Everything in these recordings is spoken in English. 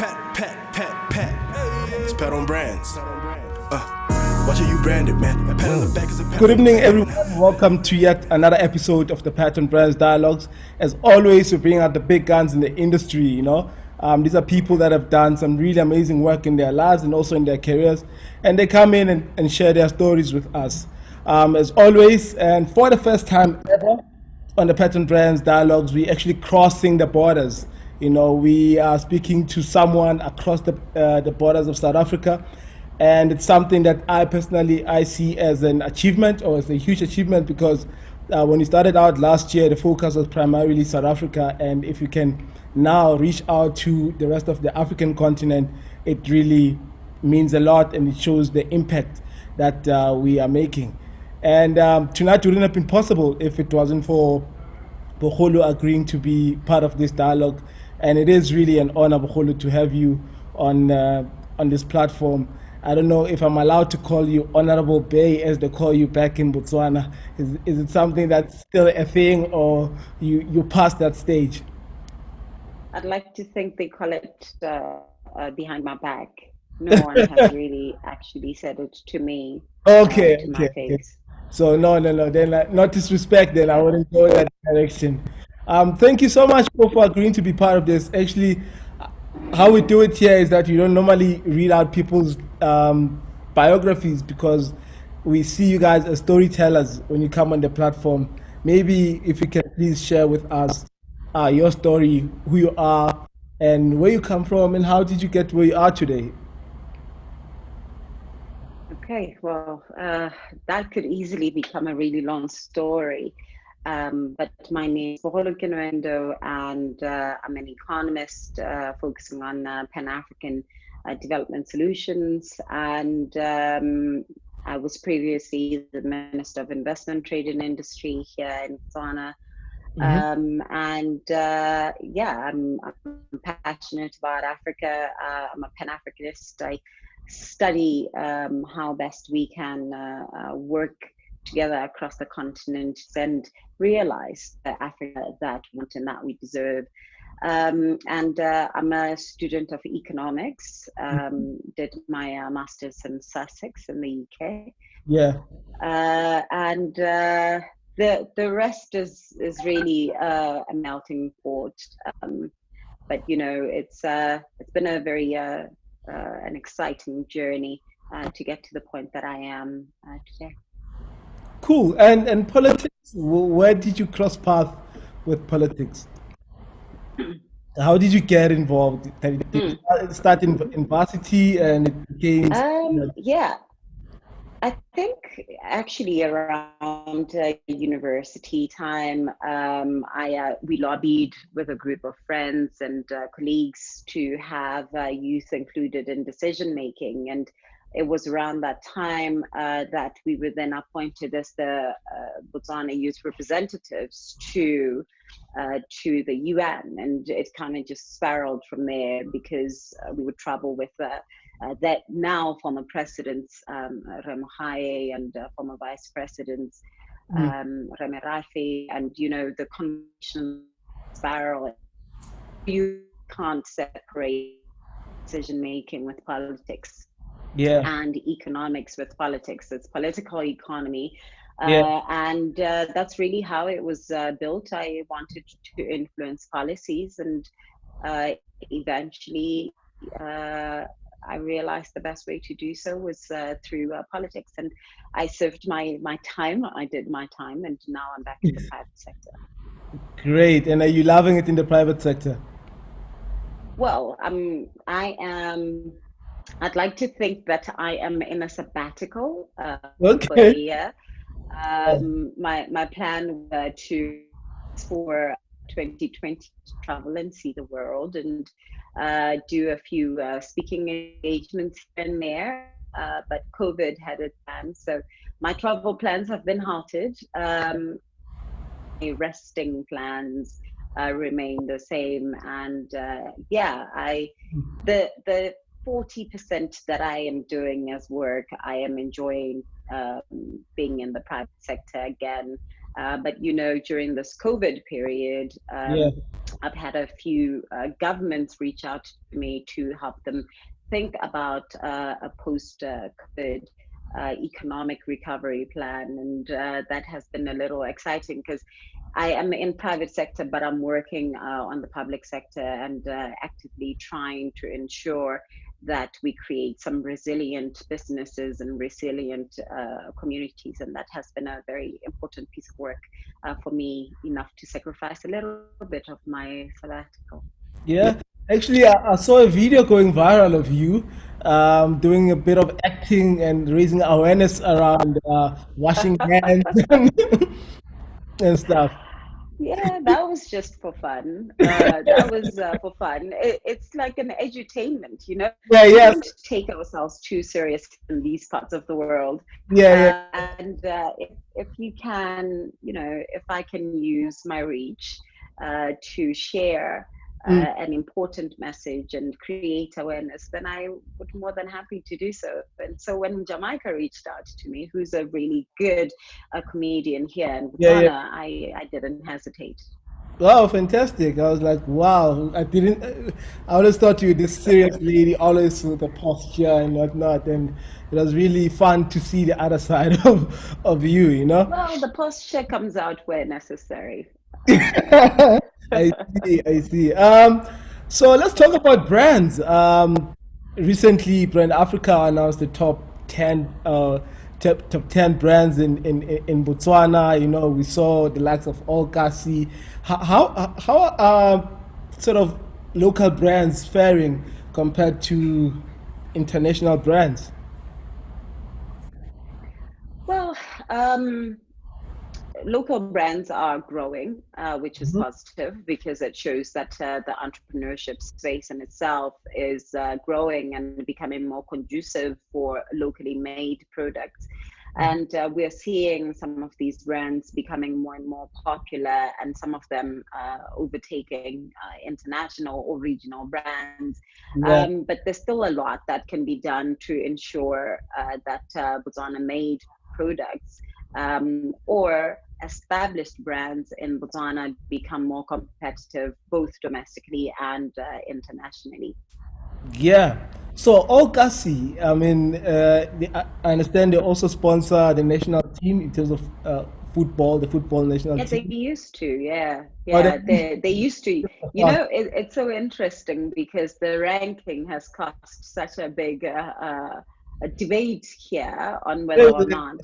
Pat. It's Pat on Brands. Watch how you brand it, man. A pat on the back is a pat. Good evening, everyone. Welcome to yet another episode of the Pat on Brands Dialogues. As always, we bring out the big guns in the industry, These are people that have done some really amazing work in their lives and also in their careers. And they come in and share their stories with us. As always, and for the first time ever on the Pat on Brands Dialogues, we actually crossing the borders. We are speaking to someone across the borders of South Africa. And it's something that I see as an achievement, or as a huge achievement, because when we started out last year, the focus was primarily South Africa. And if you can now reach out to the rest of the African continent, it really means a lot, and it shows the impact that we are making. And tonight wouldn't have been possible if it wasn't for Bogolo agreeing to be part of this dialogue. And it is really an honor, Bogolo, to have you on this platform. I don't know if I'm allowed to call you Honorable Bay as they call you back in Botswana. Is it something that's still a thing, or you past that stage? I'd like to think they call it behind my back. No one has really actually said it to me. Okay. My face. So no. Then not disrespect. Then I wouldn't go that direction. Thank you so much for agreeing to be part of this. Actually, how we do it here is that we don't normally read out people's biographies, because we see you guys as storytellers when you come on the platform. Maybe if you can please share with us your story, who you are, and where you come from, and how did you get where you are today? Okay, well, that could easily become a really long story. But my name is Bogolo Kenewendo, and I'm an economist focusing on Pan-African development solutions. And I was previously the Minister of Investment, Trade and Industry here in Botswana. I'm passionate about Africa. I'm a Pan-Africanist. I study how best we can work together across the continent and realize that Africa that we want and that we deserve. I'm a student of economics. Did my master's in Sussex in the UK. Yeah. The rest is really a melting pot. But it's been a very an exciting journey to get to the point that I am today. Cool. And politics, where did you cross path with politics? How did you get involved? Did you start in varsity and it became... I think actually around university time, we lobbied with a group of friends and colleagues to have youth included in decision making, and it was around that time that we were then appointed as the Botswana youth representatives to the UN, and it kind of just spiraled from there, because we would travel with that now former presidents Remohaye and former vice presidents Reme Rafi, and the conventional spiral. You can't separate decision making with politics. Yeah. And economics with politics. It's political economy. And that's really how it was built. I wanted to influence policies, and eventually I realized the best way to do so was through politics. And I served my time. I did my time, and now I'm back in the private sector. Great. And are you loving it in the private sector? Well, I'd like to think that I am in a sabbatical for a year. My plan for 2020 to travel and see the world and do a few speaking engagements here and there, but COVID had its plans, so my travel plans have been halted. My resting plans remain the same, and the 40% that I am doing as work, I am enjoying being in the private sector again. But during this COVID period, I've had a few governments reach out to me to help them think about a post-COVID economic recovery plan, and that has been a little exciting because I am in private sector, but I'm working on the public sector and actively trying to ensure that we create some resilient businesses and resilient communities. And that has been a very important piece of work for me, enough to sacrifice a little bit of my sabbatical. Yeah, actually, I saw a video going viral of you doing a bit of acting and raising awareness around washing hands and stuff. Yeah, that was just for fun. That was for fun. It's like an edutainment, you know. Yeah, We yes, don't take ourselves too serious in these parts of the world. yeah, yeah. And if you can, you know, if I can use my reach to share Mm. an important message and create awareness, then I would more than happy to do so. And so when Jamaica reached out to me, who's a really good comedian here in Yeah, yeah. Botswana, I didn't hesitate. Wow, fantastic. I was like, wow, I didn't, I always thought you were this serious lady, always with the posture and whatnot. And it was really fun to see the other side of you, you know? Well, the posture comes out where necessary. I see, I see. So let's talk about brands. Recently, Brand Africa announced the top 10, top 10 brands in Botswana. You know, we saw the likes of All Gassi. How are sort of local brands faring compared to international brands? Well, local brands are growing, which is Mhm. positive because it shows that the entrepreneurship space in itself is growing and becoming more conducive for locally made products. And we're seeing some of these brands becoming more and more popular, and some of them overtaking international or regional brands. Yeah, But there's still a lot that can be done to ensure that Botswana made products or established brands in Botswana become more competitive, both domestically and internationally. yeah. So All Gassi, I mean, I understand they also sponsor the national team in terms of football, the football national Yeah, they team. used to. Yeah, Or yeah, they used to. You the, know, it's so interesting because the ranking has caused such a big a debate here on whether or not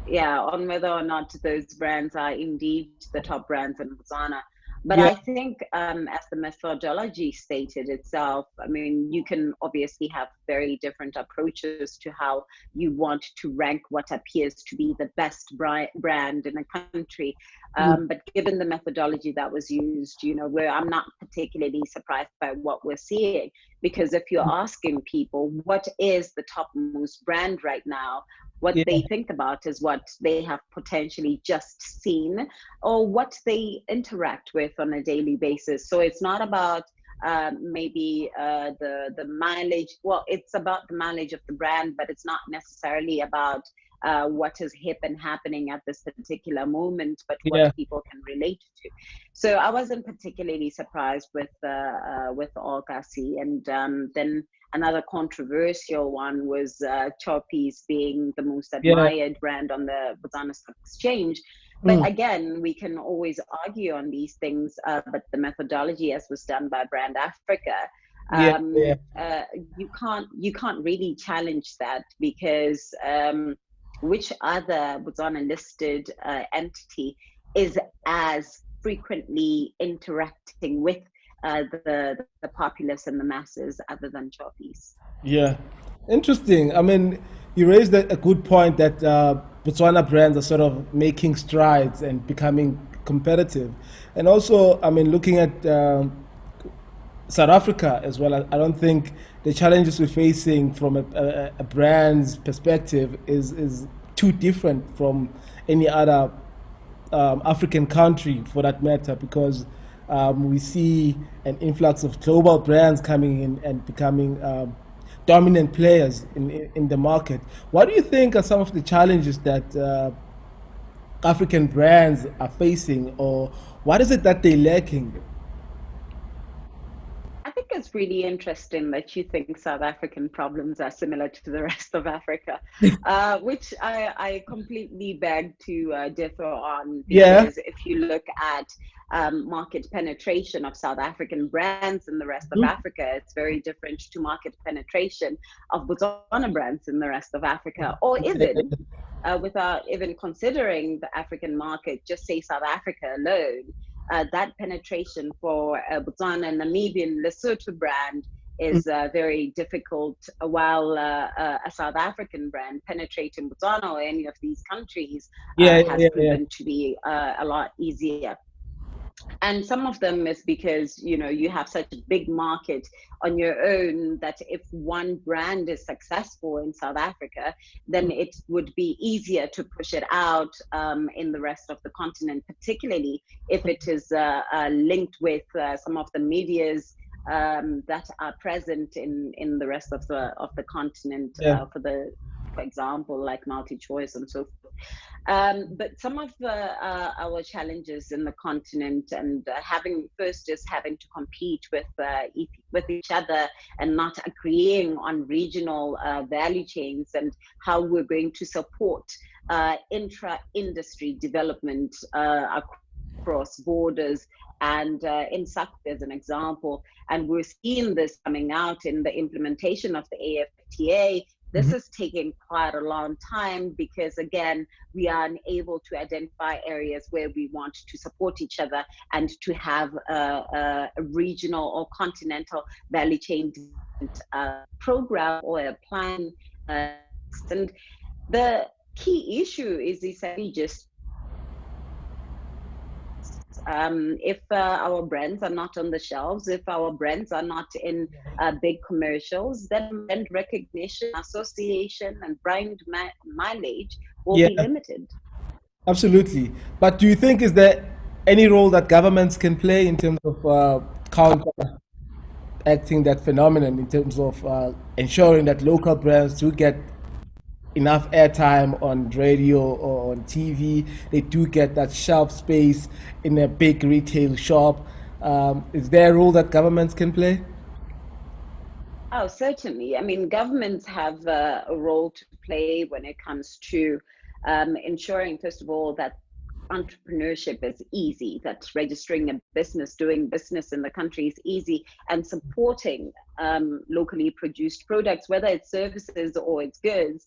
yeah, on whether or not those brands are indeed the top brands in Botswana. But yeah, I think, as the methodology stated itself, I mean, you can obviously have very different approaches to how you want to rank what appears to be the best brand in a country. mm, But given the methodology that was used, you know, where I'm not particularly surprised by what we're seeing, because if you're asking people what is the topmost brand right now, what yeah, they think about is what they have potentially just seen or what they interact with on a daily basis. So it's not about maybe the mileage. Well, it's about the mileage of the brand, but it's not necessarily about what is hip and happening at this particular moment, but what yeah, people can relate to. So I wasn't particularly surprised with Orgasi, and then another controversial one was Choppies being the most yeah. admired brand on the Botswana Stock Exchange. But Mm, again, we can always argue on these things, but the methodology, as was done by Brand Africa, yeah, yeah, you can't really challenge that because which other Botswana listed entity is as frequently interacting with the populace and the masses other than Choppies? yeah. Interesting. I mean, you raised a good point that Botswana brands are sort of making strides and becoming competitive. And also, I mean, looking at South Africa as well, I don't think the challenges we're facing from a brand's perspective is too different from any other African country for that matter, because we see an influx of global brands coming in and becoming dominant players in the market. What do you think are some of the challenges that African brands are facing, or what is it that they're lacking? I think it's really interesting that you think South African problems are similar to the rest of Africa, which I completely beg to differ on, Yeah. because if you look at market penetration of South African brands in the rest of Mhm. Africa, it's very different to market penetration of Botswana brands in the rest of Africa, or even without even considering the African market, just say South Africa alone, that penetration for Botswana and Namibian Lesotho brand is very difficult, while a South African brand penetrating Botswana or any of these countries Yeah, has yeah, yeah. proven to be a lot easier. And some of them is because, you know, you have such a big market on your own that if one brand is successful in South Africa, then it would be easier to push it out in the rest of the continent, particularly if it is linked with some of the medias that are present in the rest of the continent, Yeah. for example, like multi-choice and so forth. But some of our challenges in the continent, and having first is having to compete with each other and not agreeing on regional value chains and how we're going to support intra-industry development across borders. And in SAC, there's an example, and we're seeing this coming out in the implementation of the AFTA. This Mhm. is taking quite a long time because, again, we are unable to identify areas where we want to support each other and to have a regional or continental value chain program or a plan. And the key issue is essentially just if our brands are not on the shelves, if our brands are not in big commercials, then brand recognition, association, and brand mileage will Yeah, be limited. absolutely. But do you think is there any role that governments can play in terms of counteracting that phenomenon, in terms of ensuring that local brands do get enough airtime on radio or on TV? They do get that shelf space in a big retail shop. Is there a role that governments can play? Oh, certainly. I mean, governments have a role to play when it comes to ensuring, first of all, that entrepreneurship is easy, that registering a business, doing business in the country is easy, and supporting locally produced products, whether it's services or it's goods.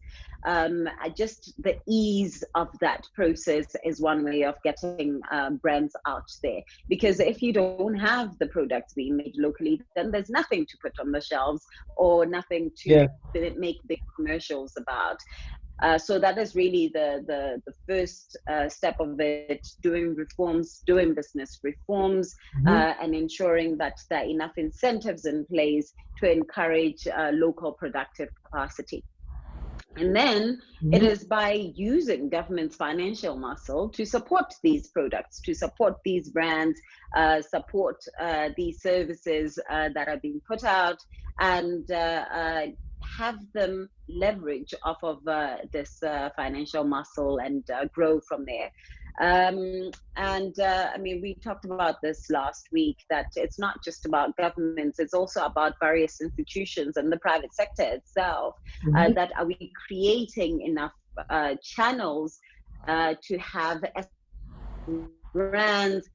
Just the ease of that process is one way of getting brands out there. Because if you don't have the products being made locally, then there's nothing to put on the shelves or nothing to Yeah. make big commercials about. So that is really the first step of it, doing reforms, doing business reforms, Mhm. and ensuring that there are enough incentives in place to encourage local productive capacity. And then it Mhm. is by using government's financial muscle to support these products, to support these brands, support these services that are being put out, and have them leverage off of this financial muscle and grow from there. And I mean, we talked about this last week, that it's not just about governments, it's also about various institutions and the private sector itself. Mhm. That are we creating enough channels to have brands,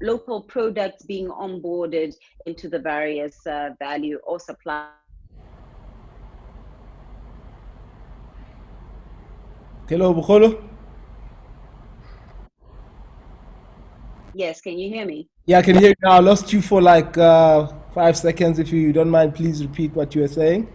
local products being onboarded into the various value or supply. Hello, Bogolo. Yes, can you hear me? Yeah, I can hear you now. I lost you for like 5 seconds. If you don't mind, please repeat what you were saying.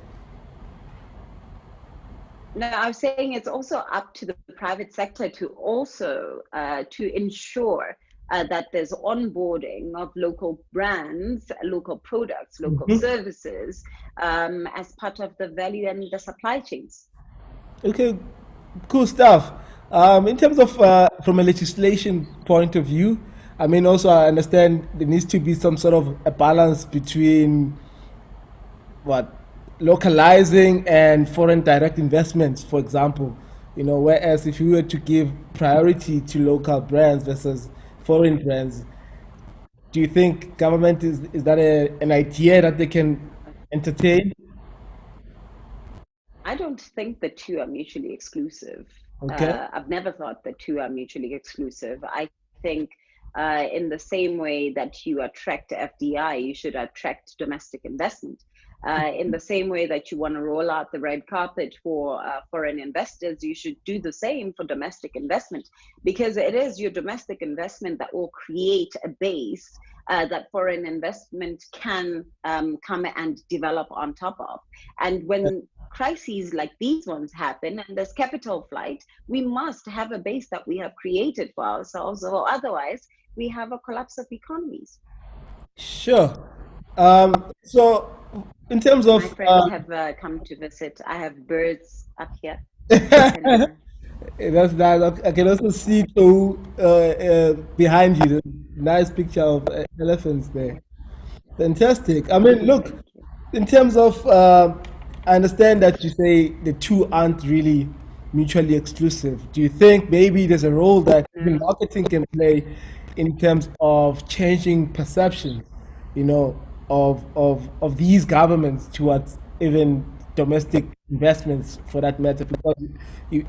No, I was saying it's also up to the private sector to also to ensure that there's onboarding of local brands, local products, local Mhm. services as part of the value and the supply chains. Okay, cool stuff. In terms of from a legislation point of view, I mean, also I understand there needs to be some sort of a balance between what localizing and foreign direct investments, for example. Whereas if you were to give priority to local brands versus foreign brands, do you think government is that an idea that they can entertain? I don't think the two are mutually exclusive. Okay. I've never thought the two are mutually exclusive. I think in the same way that you attract FDI, you should attract domestic investment. In the same way that you want to roll out the red carpet for foreign investors, you should do the same for domestic investment, because it is your domestic investment that will create a base that foreign investment can come and develop on top of. And when crises like these ones happen and there's capital flight, we must have a base that we have created for ourselves, or otherwise we have a collapse of economies. Sure. So, in terms of My friends have come to visit. I have birds up here. You can, that's nice. I can also see too behind you, the nice picture of elephants there. Fantastic. I mean, look, thank you. in terms of, I understand that you say the two aren't really mutually exclusive. Do you think maybe there's a role that even Mm. marketing can play in terms of changing perception, of these governments towards even domestic investments for that matter? Because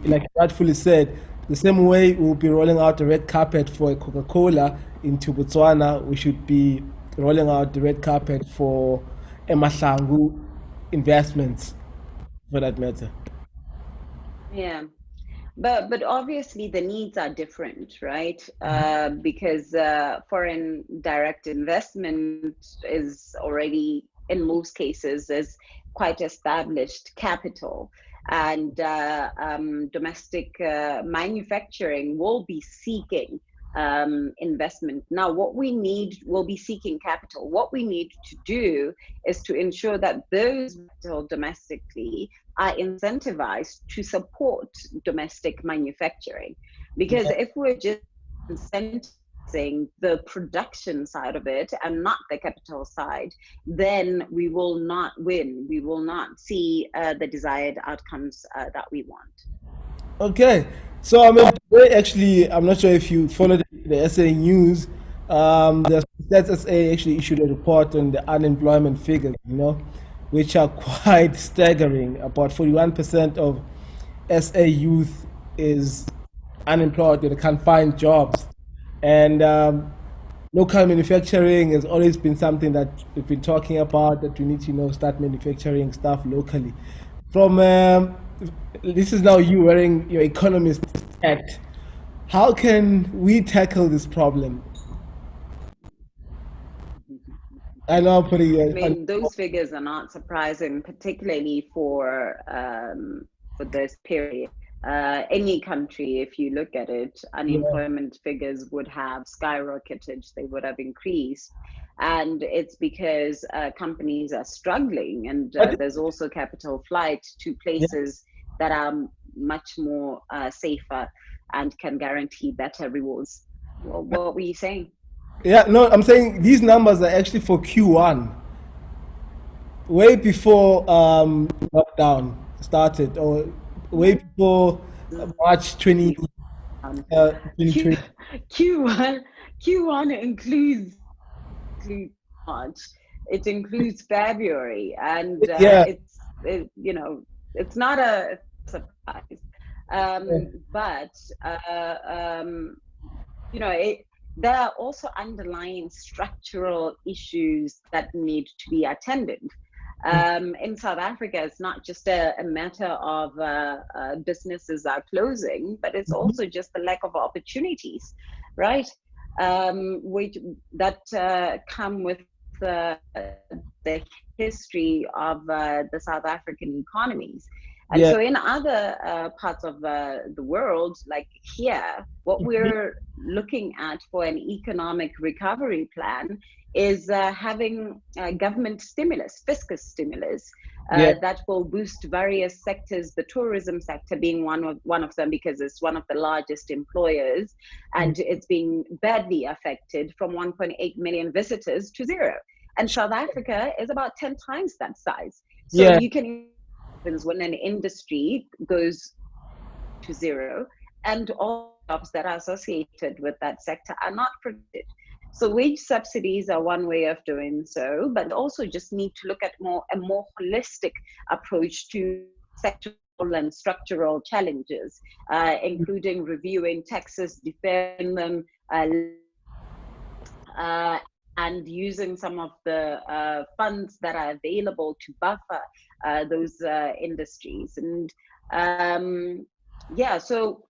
like you rightfully said, the same way we'll be rolling out the red carpet for Coca-Cola into Botswana, we should be rolling out the red carpet for Emahlangu investments for that matter. Yeah. But obviously the needs are different, right? Because foreign direct investment is already, in most cases, is quite established capital, and domestic manufacturing will be seeking investment. Now, what we need will be seeking capital. What we need to do is to ensure that those capital domestically are incentivized to support domestic manufacturing. Because if we're just incentivizing the production side of it and not the capital side, then we will not win. We will not see the desired outcomes that we want. Okay, so I mean, today actually, I'm not sure if you followed the SA News. The Stats SA actually issued a report on the unemployment figures, which are quite staggering. About 41% of SA youth is unemployed; they can't find jobs, and local manufacturing has always been something that we've been talking about, that we need to start manufacturing stuff locally. From this is now you wearing your economist hat. How can we tackle this problem? I know I'm putting I it on. mean, those figures are not surprising, particularly for this period. Any country, if you look at it, Yeah. unemployment figures would have skyrocketed, they would have increased. And it's because companies are struggling, and But there's also capital flight to yeah, places that are much more safer and can guarantee better rewards. Well, what were you saying? yeah, no, I'm saying these numbers are actually for Q1, way before lockdown started, or way before March 20, Um, Q 2020. Q1 Q1 includes March. It includes February, and Yeah, it's not a surprise. But you know it, there are also underlying structural issues that need to be attended. In South Africa, it's not just a matter of businesses are closing, but it's also just the lack of opportunities, right? Which that come with the history of the South African economies. And yeah, so, in other parts of the world, like here, what we're looking at for an economic recovery plan is having government stimulus, fiscal stimulus, yeah. that will boost various sectors. The tourism sector being one of them, because it's one of the largest employers, and it's being badly affected from 1.8 million visitors to zero. And South Africa is about 10 times that size. So Yeah. you can when an industry goes to zero, and all jobs that are associated with that sector are not protected. So wage subsidies are one way of doing so, but also just need to look at a more holistic approach to sectoral and structural challenges, including reviewing taxes, deferring them, and using some of the funds that are available to buffer those industries. And so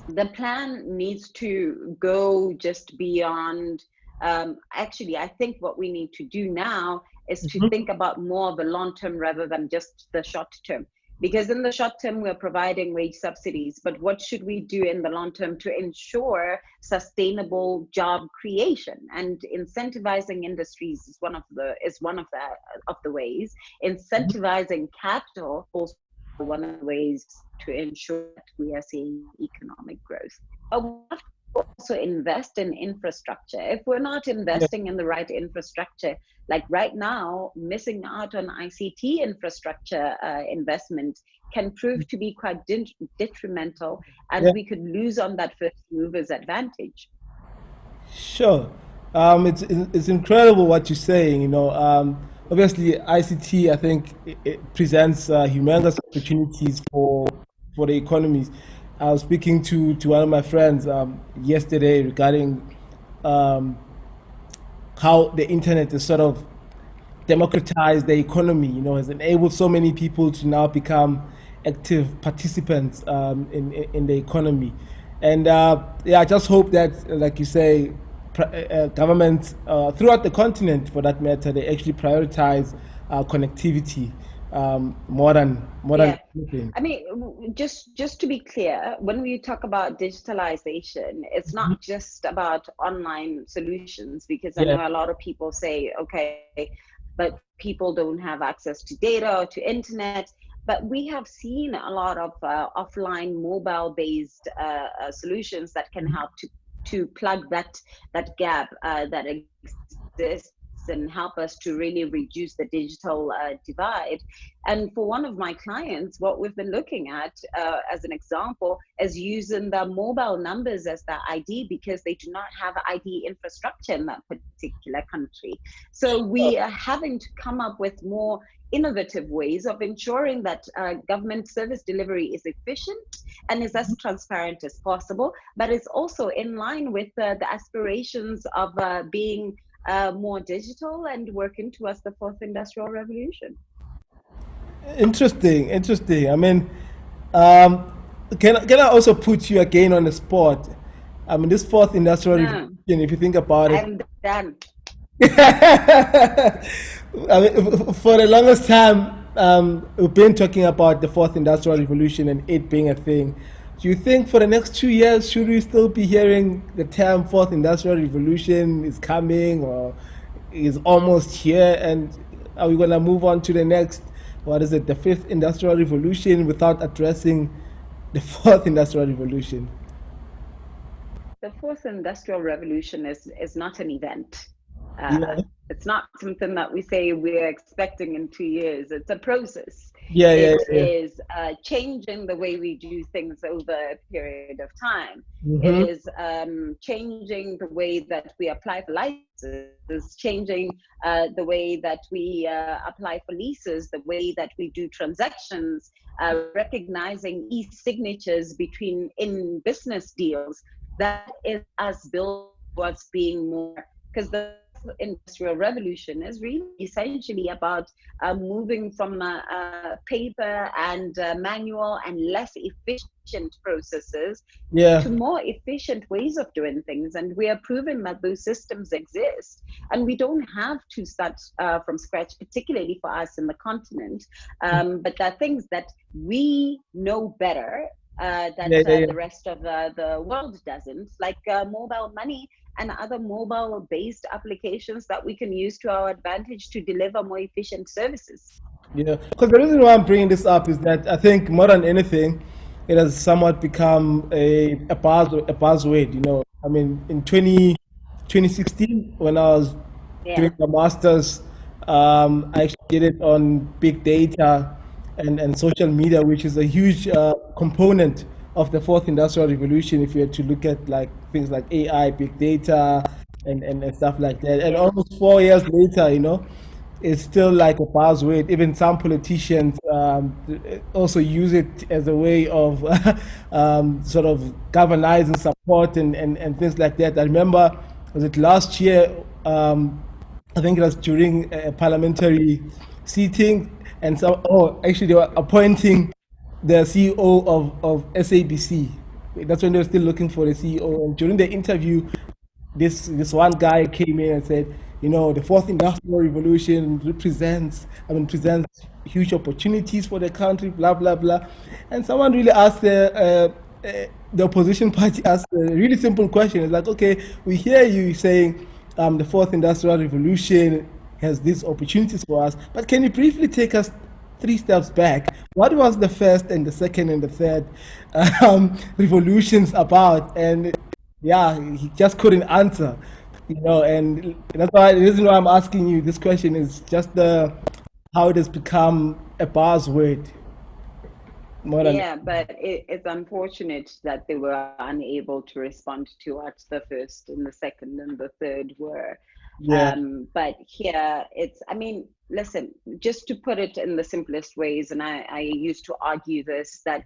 the plan needs to go just beyond. Actually, I think what we need to do now is to think about more of the long term rather than just the short term. Because in the short term, we're providing wage subsidies, but what should we do in the long term to ensure sustainable job creation? And incentivizing industries is one of the ways. Incentivizing capital also one of the ways to ensure that we are seeing economic growth. But we have to also invest in infrastructure. If we're not investing in the right infrastructure, like right now, missing out on ICT infrastructure investment can prove to be quite detrimental, and we could lose on that first mover's advantage. Sure. It's incredible what you're saying. You know, obviously ICT, I think it presents humongous opportunities for the economies. I was speaking to one of my friends yesterday regarding how the internet has sort of democratized the economy. You know, has enabled so many people to now become active participants in the economy. And I just hope that, like you say, governments throughout the continent, for that matter, they actually prioritize connectivity more than anything. I mean, just to be clear, when we talk about digitalization, it's not just about online solutions, because I know a lot of people say, okay, but people don't have access to data or to internet. But we have seen a lot of offline mobile-based solutions that can help to plug that gap that exists and help us to really reduce the digital divide. And for one of my clients, what we've been looking at as an example is using the mobile numbers as the ID, because they do not have ID infrastructure in that particular country. So we are having to come up with more innovative ways of ensuring that government service delivery is efficient and is as transparent as possible, but it's also in line with the aspirations of being more digital and working towards the fourth industrial revolution. Interesting. I mean, can I also put you again on the spot? I mean, this fourth industrial revolution, if you think about it. I'm done. I mean, for the longest time, we've been talking about the fourth industrial revolution and it being a thing. Do you think for the next 2 years, should we still be hearing the term fourth industrial revolution is coming or is almost here? And are we going to move on to the next, the fifth industrial revolution, without addressing the fourth industrial revolution? The fourth industrial revolution is not an event. It's not something that we say we're expecting in 2 years. It's a process. It is changing the way we do things over a period of time. It is changing the way that we apply for licenses, changing the way that we apply for leases, the way that we do transactions, recognizing e-signatures in business deals. That is us building what's being more, because the industrial revolution is really essentially about moving from paper and manual and less efficient processes to more efficient ways of doing things. And we are proving that those systems exist, and we don't have to start from scratch, particularly for us in the continent. But there are things that we know better that the rest of the world doesn't, like mobile money and other mobile-based applications that we can use to our advantage to deliver more efficient services. Yeah, because the reason why I'm bringing this up is that I think more than anything, it has somewhat become a buzzword. You know, I mean, in 2016, when I was doing my master's, I actually did it on big data and social media, which is a huge component of the fourth industrial revolution if you had to look at like things like AI, big data, and stuff like that. And Yeah. almost 4 years later, it's still like a buzzword. Even some politicians also use it as a way of sort of galvanizing support and things like that. I remember, was it last year? I think it was during a parliamentary seating, and so, oh, actually, they were appointing the CEO of SABC. That's when they were still looking for the CEO. And during the interview, this one guy came in and said, the fourth industrial revolution presents huge opportunities for the country, blah blah blah. And someone really asked the opposition party asked a really simple question. It's like, okay, we hear you saying the fourth industrial revolution has these opportunities for us, but can you briefly take us 3 steps back? What was the first and the second and the third revolutions about? And yeah, he just couldn't answer, and that's why the reason why I'm asking you this question is just the how it has become a buzzword more than Yeah, but it's unfortunate that they were unable to respond to what the first and the second and the third were. yeah. But here I mean, listen, just to put it in the simplest ways, and I used to argue this, that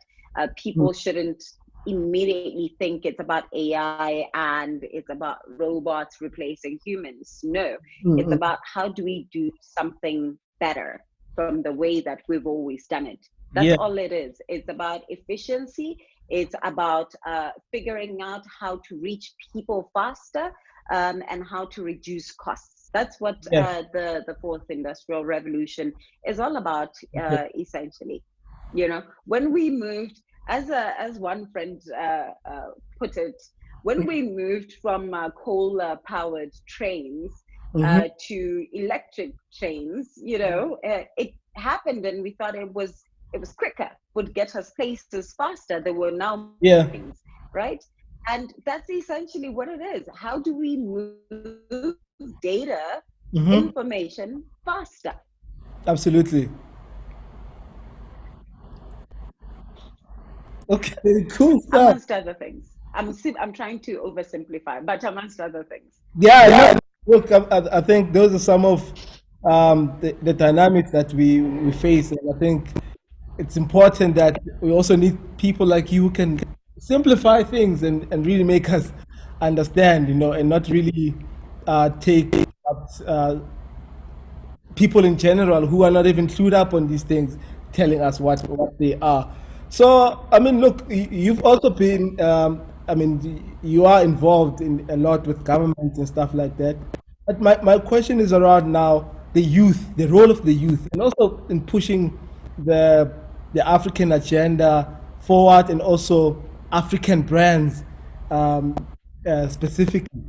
people shouldn't immediately think it's about AI and it's about robots replacing humans. No, it's Mm-mm. about how do we do something better from the way that we've always done it. That's Yeah, all it is. It's about efficiency. It's about figuring out how to reach people faster, and how to reduce costs. That's what yeah. the fourth industrial revolution is all about, Okay. essentially. When we moved, as one friend put it, when we moved from coal powered trains Hmm. to electric trains, it happened, and we thought it was quicker, would get us places faster. There were now Yeah. things, right? And that's essentially what it is. How do we move data, Hmm. information faster, Absolutely. Okay, cool stuff. amongst other things? I'm trying to oversimplify, but amongst other things. Yeah, no, look, I think those are some of the dynamics that we face, and I think it's important that we also need people like you who can simplify things and really make us understand, and not really take up, people in general who are not even clued up on these things telling us what they are. So, I mean, look, you've also been, I mean, you are involved in a lot with government and stuff like that. But my question is around now the youth, the role of the youth, and also in pushing the the African agenda forward, and also African brands um, specifically.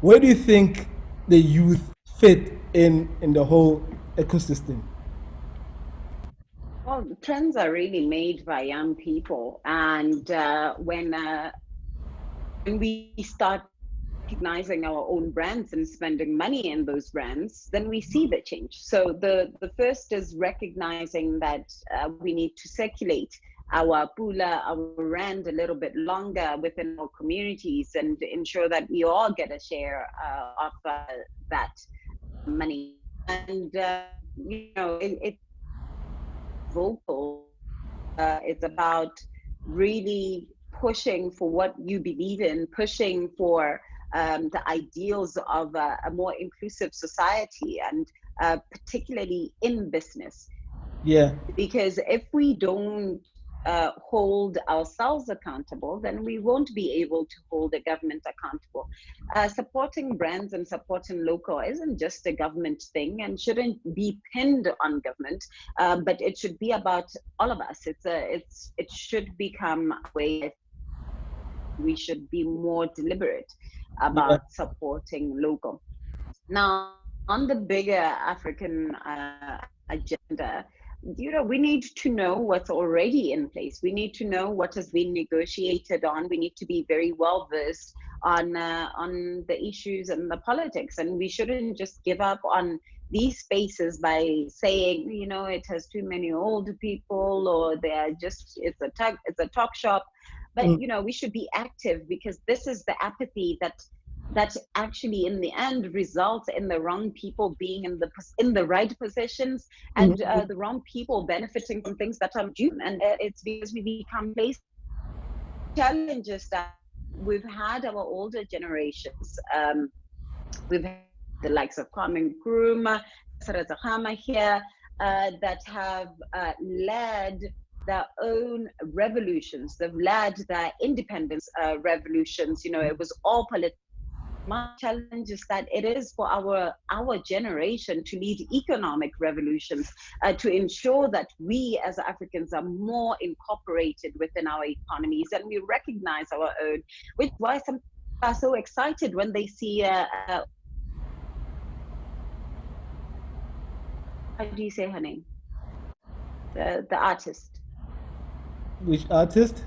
Where do you think the youth fit in the whole ecosystem? Well, the trends are really made by young people, and when we start recognizing our own brands and spending money in those brands, then we see the change. So the first is recognizing that we need to circulate our pula, our rand a little bit longer within our communities, and ensure that we all get a share of that money. And it's vocal. It's about really pushing for what you believe in, pushing for the ideals of a more inclusive society, and particularly in business. Yeah, Because if we don't hold ourselves accountable, then we won't be able to hold the government accountable. Supporting brands and supporting local isn't just a government thing, and shouldn't be pinned on government, but it should be about all of us. It should become a way we should be more deliberate yeah, about supporting local. Now, on the bigger African agenda, we need to know what's already in place. We need to know what has been negotiated on. We need to be very well versed on the issues and the politics, and we shouldn't just give up on these spaces by saying, it has too many old people, or they're just it's a talk shop. but we should be active, because this is the apathy that actually in the end results in the wrong people being in the right positions, and the wrong people benefiting from things that are due. And it's because we become placed challenges that we've had our older generations. We've had the likes of Kwame Nkrumah, Sarazahama here, that have led their own revolutions. They've led their independence revolutions. It was all political. My challenge is that it is for our generation to lead economic revolutions, to ensure that we as Africans are more incorporated within our economies and we recognize our own, which is why some people are so excited when they see how do you say her name? The artist. Which artist?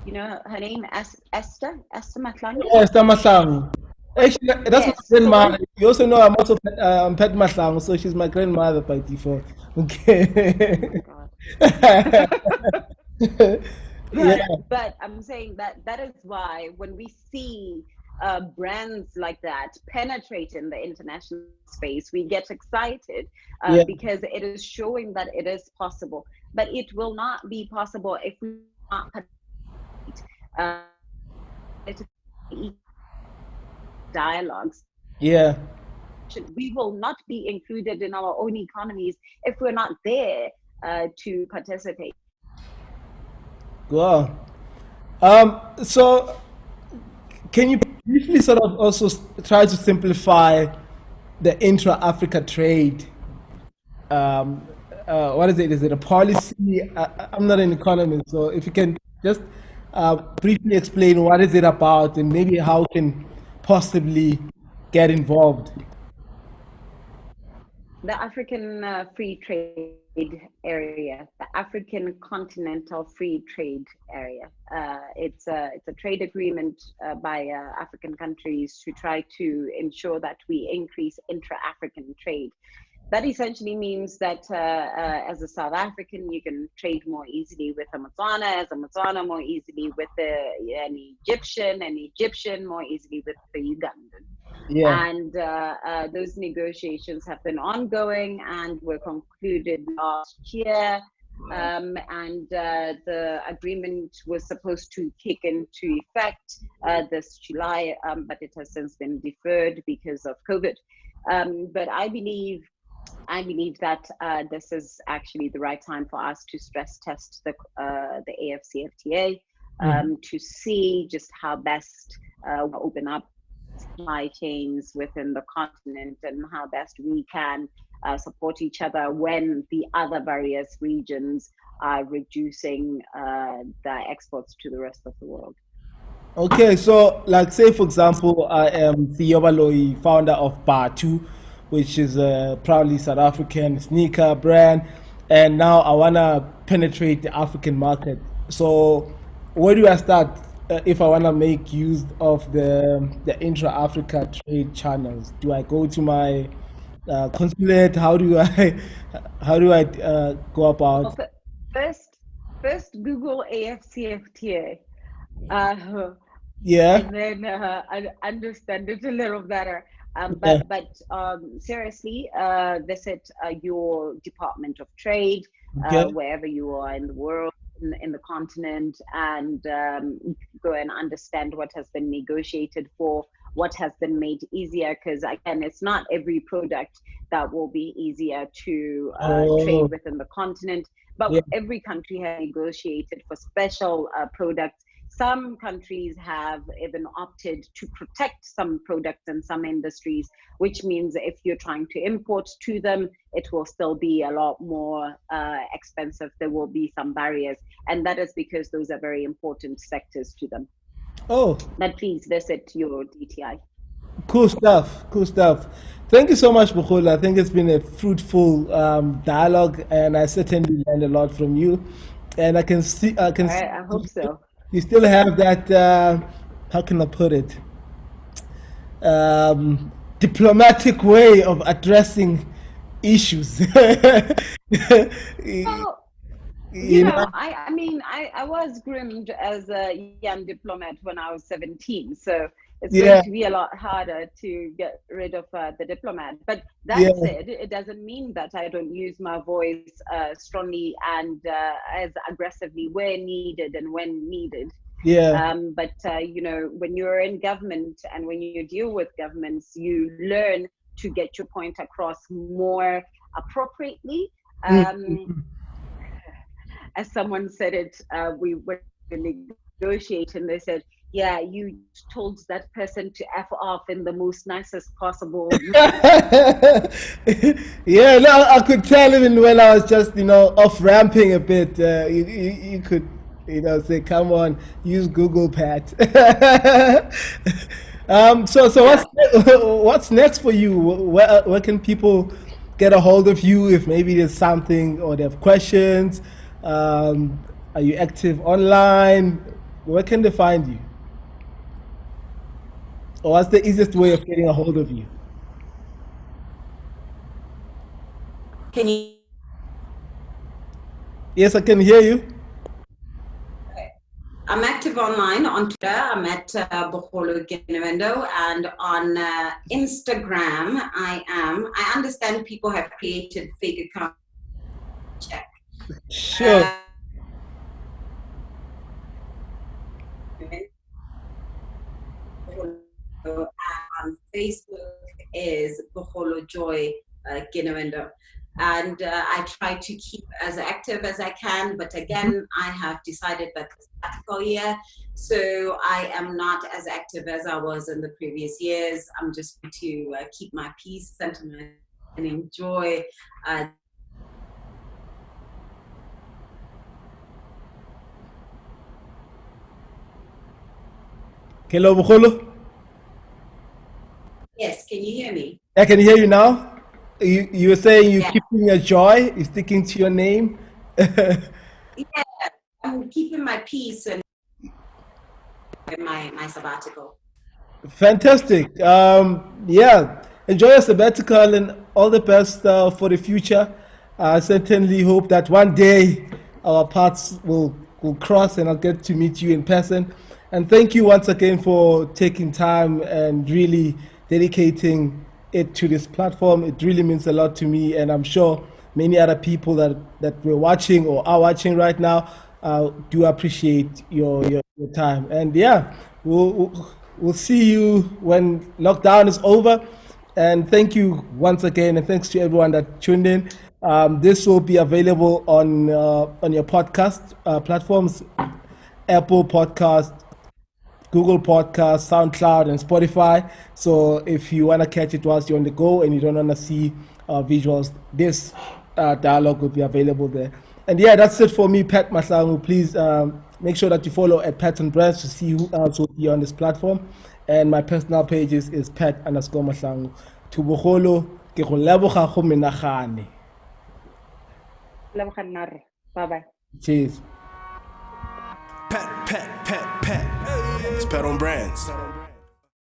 You know her name, Esther Mahlangu? Yeah, Esther Mahlangu. Actually, that's Yes, my grandmother. You also know I'm also Pet Mahlangu, so she's my grandmother by default. Okay. Oh my God. Yeah. But I'm saying that is why when we see brands like that penetrate in the international space, we get excited, Yeah. because it is showing that it is possible. But it will not be possible if we not dialogues. Yeah. We will not be included in our own economies if we're not there to participate. Wow. So can you briefly sort of also try to simplify the intra-Africa trade? What is it? Is it a policy? I'm not an economist, so if you can just briefly explain what is it about and maybe how can possibly get involved. The African Free Trade Area, the African Continental Free Trade Area. It's a trade agreement by African countries to try to ensure that we increase intra-African trade. That essentially means that as a South African, you can trade more easily with a Botswana, as a Botswana more easily with an Egyptian more easily with the Ugandan. Yeah. And those negotiations have been ongoing and were concluded last year. And the agreement was supposed to kick into effect this July, but it has since been deferred because of COVID. But I believe that this is actually the right time for us to stress test the AFCFTA to see just how best open up supply chains within the continent and how best we can support each other when the other various regions are reducing their exports to the rest of the world. Okay, so like say for example, I am Theo Baloyi, founder of Batu, which is a proudly South African sneaker brand, and now I wanna penetrate the African market. So where do I start if I wanna make use of the intra-Africa trade channels? Do I go to my consulate? How do I go about? First Google AFCFTA. Yeah. And then understand it a little better. Yeah. But seriously, visit your Department of Trade, Okay. wherever you are in the world, in the continent, and go and understand what has been negotiated for, what has been made easier. Because again, it's not every product that will be easier to trade within the continent, but Yeah. every country has negotiated for special products. Some countries have even opted to protect some products in some industries, which means if you're trying to import to them, it will still be a lot more expensive. There will be some barriers, and that is because those are very important sectors to them. Oh, But please visit your DTI. cool stuff. Cool stuff. Thank you so much, Bogolo. I think it's been a fruitful dialogue, and I certainly learned a lot from you. And I can see, I hope so. you still have that. How can I put it? Diplomatic way of addressing issues. Well, You know, I mean, I was groomed as a young diplomat when I was 17. So it's going to be a lot harder to get rid of the diplomat. But that said, it doesn't mean that I don't use my voice strongly and as aggressively where needed and when needed. But you know, when you're in government and when you deal with governments, you learn to get your point across more appropriately. As someone said it, we were negotiating. They said, "Yeah, you told that person to f off in the most nicest possible." Yeah, no, I could tell even when I was just, off ramping a bit. You could, say, "Come on, use Google, Pat." So what's next for you? Where can people get a hold of you if maybe there's something or they have questions? Are you active online? Where can they find you? Or what's the easiest way of getting a hold of you? Can you? Yes, I can hear you. I'm active online on Twitter. I'm at Bogolo Kenewendo, and on Instagram I understand people have created fake accounts. Check. Sure. On Facebook is Bogolo Joy Kenewendo. And I try to keep as active as I can, but again, I have decided that it's Sabbatical year, so I am not as active as I was in the previous years. I'm just going to keep my peace, sentiment, and enjoy Hello, Bogolo. Yes, can you hear me? I can hear you now. You were saying you're keeping your joy, you're sticking to your name. Yeah, I'm keeping my peace and my sabbatical. Fantastic. Enjoy your sabbatical and all the best for the future. I certainly hope that one day our paths will cross and I'll get to meet you in person. And thank you once again for taking time and really dedicating it to this platform. It really means a lot to me, and I'm sure many other people that we're watching or are watching right now do appreciate your time. And we'll see you when lockdown is over. And thank you once again, and thanks to everyone that tuned in. This will be available on your podcast platforms, Apple Podcast, Google Podcast, SoundCloud, and Spotify. So if you want to catch it whilst you're on the go and you don't want to see visuals, this dialogue will be available there. And that's it for me, Pat Mahlangu. Please make sure that you follow at Pattern Brands to see who else will be on this platform. And my personal pages is Pat_Mahlangu. To Bogolo, ke go leboga go menagane. Bye-bye. Cheers. Pat. It's Pat on Brands.